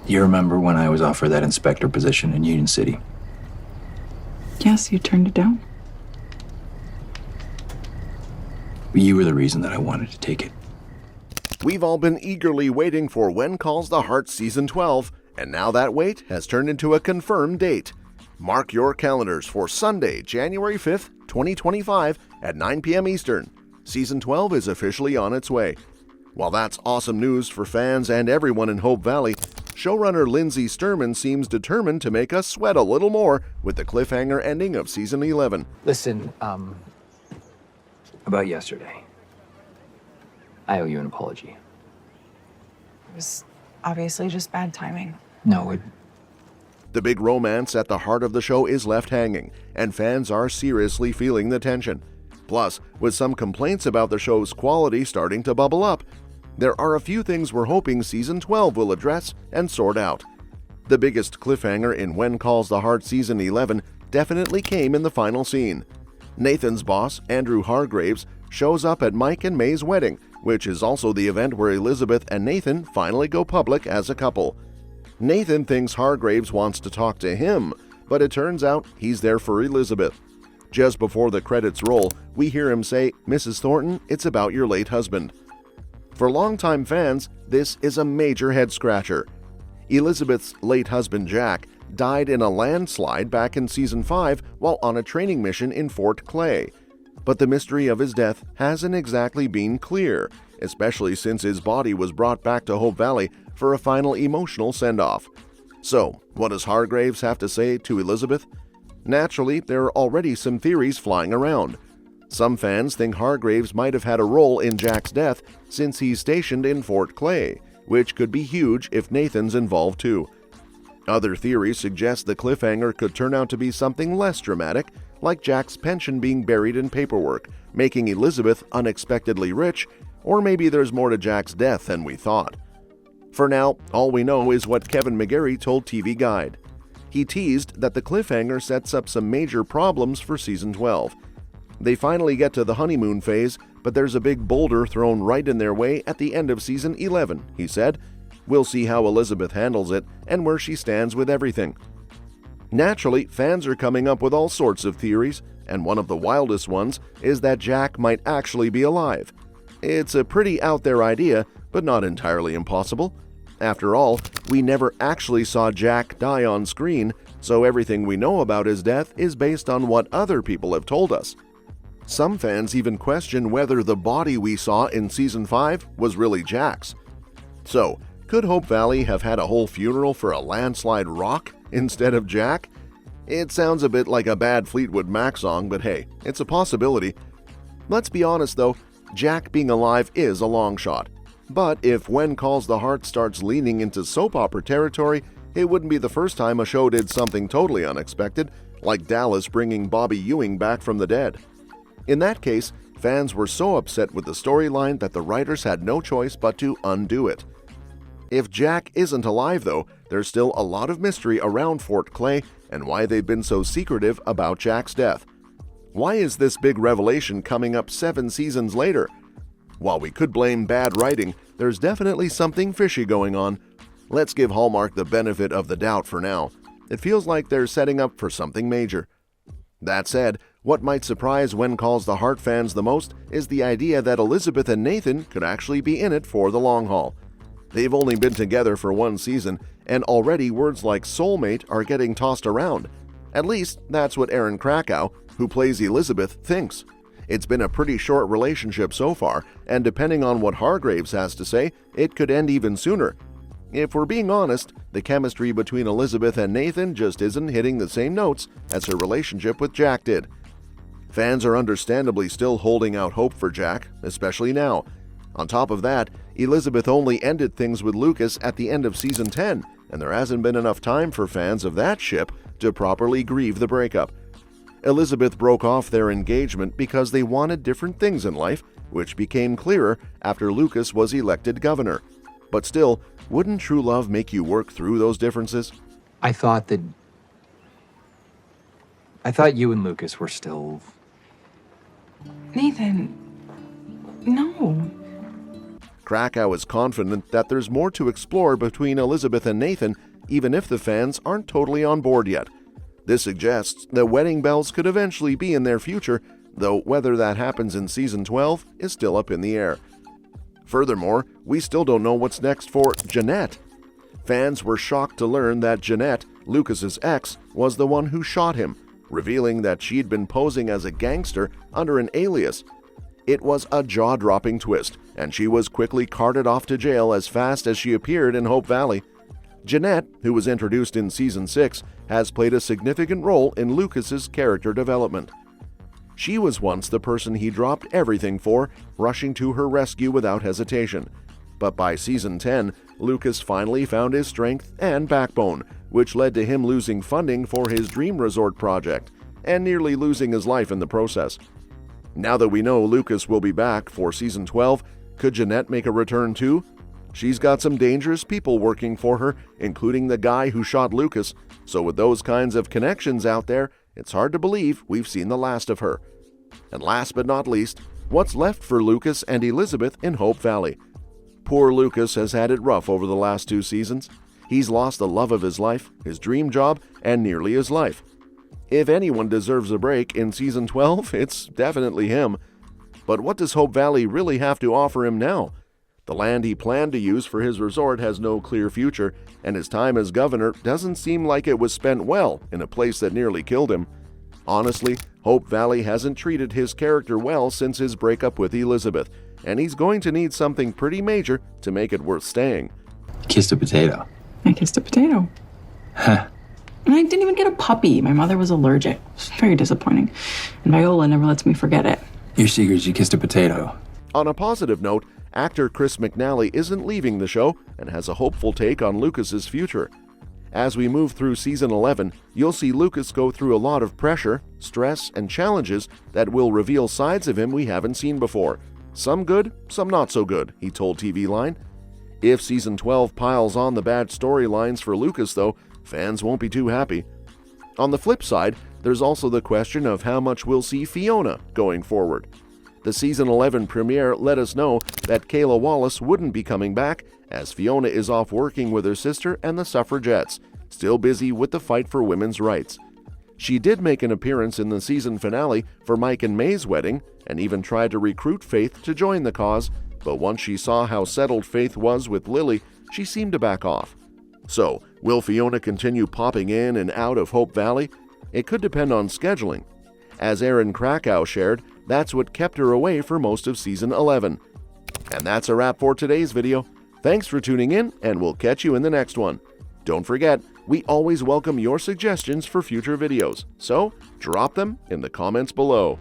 You remember when I was offered that inspector position in Union City? Yes, you turned it down. You were the reason that I wanted to take it. We've all been eagerly waiting for When Calls the Heart Season 12, and now that wait has turned into a confirmed date. Mark your calendars for Sunday, January 5th, 2025 at 9 p.m. Eastern. Season 12 is officially on its way. While that's awesome news for fans and everyone in Hope Valley, showrunner Lindsay Sturman seems determined to make us sweat a little more with the cliffhanger ending of Season 11. Listen, about yesterday. I owe you an apology. It was obviously just bad timing. No, The big romance at the heart of the show is left hanging, and fans are seriously feeling the tension. Plus, with some complaints about the show's quality starting to bubble up, there are a few things we're hoping Season 12 will address and sort out. The biggest cliffhanger in When Calls the Heart Season 11 definitely came in the final scene. Nathan's boss, Andrew Hargraves, shows up at Mike and May's wedding, which is also the event where Elizabeth and Nathan finally go public as a couple. Nathan thinks Hargraves wants to talk to him, but it turns out he's there for Elizabeth. Just before the credits roll, we hear him say, "Mrs. Thornton, it's about your late husband." For longtime fans, this is a major head-scratcher. Elizabeth's late husband, Jack, died in a landslide back in Season 5 while on a training mission in Fort Clay. But the mystery of his death hasn't exactly been clear, especially since his body was brought back to Hope Valley for a final emotional send-off. So, what does Hargraves have to say to Elizabeth? Naturally, there are already some theories flying around. Some fans think Hargraves might have had a role in Jack's death since he's stationed in Fort Clay, which could be huge if Nathan's involved too. Other theories suggest the cliffhanger could turn out to be something less dramatic, like Jack's pension being buried in paperwork, making Elizabeth unexpectedly rich, or maybe there's more to Jack's death than we thought. For now, all we know is what Kevin McGarry told TV Guide. He teased that the cliffhanger sets up some major problems for Season 12. They finally get to the honeymoon phase, but there's a big boulder thrown right in their way at the end of Season 11, he said. We'll see how Elizabeth handles it and where she stands with everything. Naturally, fans are coming up with all sorts of theories, and one of the wildest ones is that Jack might actually be alive. It's a pretty out there idea, but not entirely impossible. After all, we never actually saw Jack die on screen, so everything we know about his death is based on what other people have told us. Some fans even question whether the body we saw in Season 5 was really Jack's. So, could Hope Valley have had a whole funeral for a landslide rock instead of Jack? It sounds a bit like a bad Fleetwood Mac song, but hey, it's a possibility. Let's be honest though, Jack being alive is a long shot. But if When Calls the Heart starts leaning into soap opera territory, it wouldn't be the first time a show did something totally unexpected, like Dallas bringing Bobby Ewing back from the dead. In that case, fans were so upset with the storyline that the writers had no choice but to undo it. If Jack isn't alive though, there's still a lot of mystery around Fort Clay and why they've been so secretive about Jack's death. Why is this big revelation coming up 7 seasons later? While we could blame bad writing, there's definitely something fishy going on. Let's give Hallmark the benefit of the doubt for now. It feels like they're setting up for something major. That said, what might surprise When Calls the Heart fans the most is the idea that Elizabeth and Nathan could actually be in it for the long haul. They've only been together for 1 season, and already words like soulmate are getting tossed around. At least, that's what Erin Krakow, who plays Elizabeth, thinks. It's been a pretty short relationship so far, and depending on what Hargraves has to say, it could end even sooner. If we're being honest, the chemistry between Elizabeth and Nathan just isn't hitting the same notes as her relationship with Jack did. Fans are understandably still holding out hope for Jack, especially now. On top of that, Elizabeth only ended things with Lucas at the end of Season 10, and there hasn't been enough time for fans of that ship to properly grieve the breakup. Elizabeth broke off their engagement because they wanted different things in life, which became clearer after Lucas was elected governor. But still, wouldn't true love make you work through those differences? I thought you and Lucas were still... Nathan, no. Krakow is confident that there's more to explore between Elizabeth and Nathan, even if the fans aren't totally on board yet. This suggests that wedding bells could eventually be in their future, though whether that happens in season 12 is still up in the air. Furthermore, we still don't know what's next for Janette. Fans were shocked to learn that Janette, Lucas's ex, was the one who shot him, revealing that she'd been posing as a gangster under an alias. It was a jaw-dropping twist, and she was quickly carted off to jail as fast as she appeared in Hope Valley. Janette, who was introduced in season 6, has played a significant role in Lucas's character development. She was once the person he dropped everything for, rushing to her rescue without hesitation. But by season 10, Lucas finally found his strength and backbone, which led to him losing funding for his dream resort project, and nearly losing his life in the process. Now that we know Lucas will be back for season 12, could Janette make a return too? She's got some dangerous people working for her, including the guy who shot Lucas, so with those kinds of connections out there, it's hard to believe we've seen the last of her. And last but not least, what's left for Lucas and Elizabeth in Hope Valley? Poor Lucas has had it rough over the last 2 seasons. He's lost the love of his life, his dream job, and nearly his life. If anyone deserves a break in season 12, it's definitely him. But what does Hope Valley really have to offer him now? The land he planned to use for his resort has no clear future, and his time as governor doesn't seem like it was spent well in a place that nearly killed him. Honestly, Hope Valley hasn't treated his character well since his breakup with Elizabeth, and he's going to need something pretty major to make it worth staying. Kissed a potato. I kissed a potato. Huh. And I didn't even get a puppy. My mother was allergic. It's very disappointing. And Viola never lets me forget it. Your secret's you kissed a potato. On a positive note, actor Chris McNally isn't leaving the show and has a hopeful take on Lucas's future. As we move through season 11, you'll see Lucas go through a lot of pressure, stress, and challenges that will reveal sides of him we haven't seen before. Some good, some not so good, he told TV Line. If season 12 piles on the bad storylines for Lucas, though, fans won't be too happy. On the flip side, there's also the question of how much we'll see Fiona going forward. The season 11 premiere let us know that Kayla Wallace wouldn't be coming back, as Fiona is off working with her sister and the suffragettes, still busy with the fight for women's rights. She did make an appearance in the season finale for Mike and May's wedding, and even tried to recruit Faith to join the cause, but once she saw how settled Faith was with Lily, she seemed to back off. So, will Fiona continue popping in and out of Hope Valley? It could depend on scheduling. As Erin Krakow shared, that's what kept her away for most of season 11. And that's a wrap for today's video. Thanks for tuning in, and we'll catch you in the next one. Don't forget, we always welcome your suggestions for future videos, so drop them in the comments below.